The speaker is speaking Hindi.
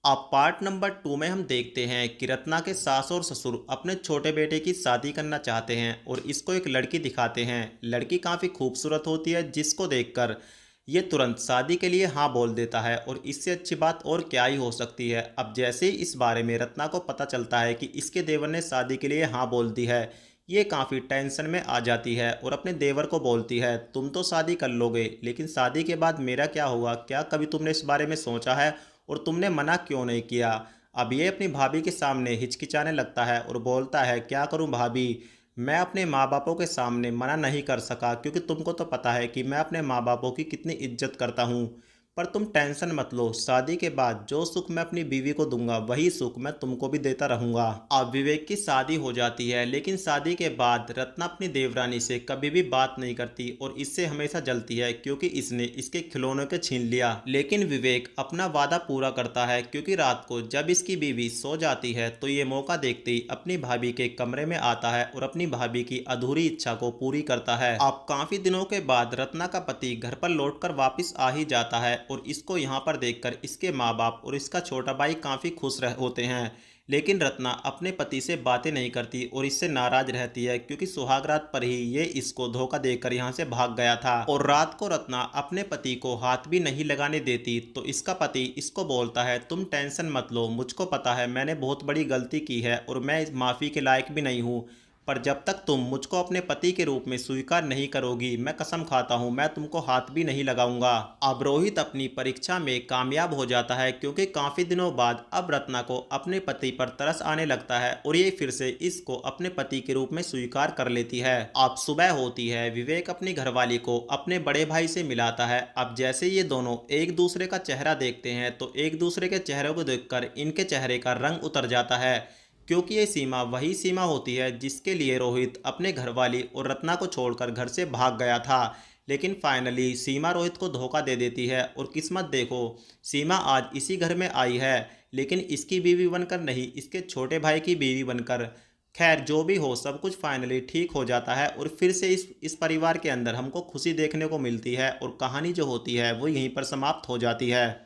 अब पार्ट नंबर 2 में हम देखते हैं कि रत्ना के सास और ससुर अपने छोटे बेटे की शादी करना चाहते हैं और इसको एक लड़की दिखाते हैं। लड़की काफ़ी खूबसूरत होती है जिसको देखकर ये तुरंत शादी के लिए हाँ बोल देता है और इससे अच्छी बात और क्या ही हो सकती है। अब जैसे ही इस बारे में रत्ना को पता चलता है कि इसके देवर ने शादी के लिए हाँ बोल दी है, ये काफ़ी टेंशन में आ जाती है और अपने देवर को बोलती है, तुम तो शादी कर लोगे लेकिन शादी के बाद मेरा क्या होगा, क्या कभी तुमने इस बारे में सोचा है और तुमने मना क्यों नहीं किया। अब ये अपनी भाभी के सामने हिचकिचाने लगता है और बोलता है, क्या करूं भाभी, मैं अपने माँ बापों के सामने मना नहीं कर सका क्योंकि तुमको तो पता है कि मैं अपने माँ बापों की कितनी इज्जत करता हूँ। पर तुम टेंशन मत लो, शादी के बाद जो सुख मैं अपनी बीवी को दूंगा वही सुख मैं तुमको भी देता रहूंगा। अब विवेक की शादी हो जाती है लेकिन शादी के बाद रत्ना अपनी देवरानी से कभी भी बात नहीं करती और इससे हमेशा जलती है क्योंकि इसने इसके खिलौनों के छीन लिया। लेकिन विवेक अपना वादा पूरा करता है क्योंकि रात को जब इसकी बीवी सो जाती है तो ये मौका देखते ही अपनी भाभी के कमरे में आता है और अपनी भाभी की अधूरी इच्छा को पूरी करता है। अब काफी दिनों के बाद रत्ना का पति घर पर लौटकर वापस आ ही जाता है और इसको यहाँ पर देखकर इसके माँ बाप और इसका छोटा भाई काफ़ी खुश होते हैं। लेकिन रत्ना अपने पति से बातें नहीं करती और इससे नाराज रहती है क्योंकि सुहागरात पर ही ये इसको धोखा देकर यहाँ से भाग गया था और रात को रत्ना अपने पति को हाथ भी नहीं लगाने देती तो इसका पति इसको बोलता है, तुम टेंशन मत लो, मुझको पता है मैंने बहुत बड़ी गलती की है और मैं इस माफ़ी के लायक भी नहीं हूँ, पर जब तक तुम मुझको अपने पति के रूप में स्वीकार नहीं करोगी मैं कसम खाता हूं मैं तुमको हाथ भी नहीं लगाऊंगा। अब रोहित अपनी परीक्षा में कामयाब हो जाता है क्योंकि काफी दिनों बाद अब रत्ना को अपने पति पर तरस आने लगता है और ये फिर से इसको अपने पति के रूप में स्वीकार कर लेती है। अब सुबह होती है, विवेक अपनी घरवाली को अपने बड़े भाई से मिलाता है। अब जैसे ये दोनों एक दूसरे का चेहरा देखते हैं तो एक दूसरे के चेहरे को देखकर इनके चेहरे का रंग उतर जाता है क्योंकि ये सीमा वही सीमा होती है जिसके लिए रोहित अपने घरवाली और रत्ना को छोड़कर घर से भाग गया था। लेकिन फाइनली सीमा रोहित को धोखा दे देती है और किस्मत देखो, सीमा आज इसी घर में आई है लेकिन इसकी बीवी बनकर नहीं, इसके छोटे भाई की बीवी बनकर। खैर जो भी हो, सब कुछ फाइनली ठीक हो जाता है और फिर से इस परिवार के अंदर हमको खुशी देखने को मिलती है और कहानी जो होती है वो यहीं पर समाप्त हो जाती है।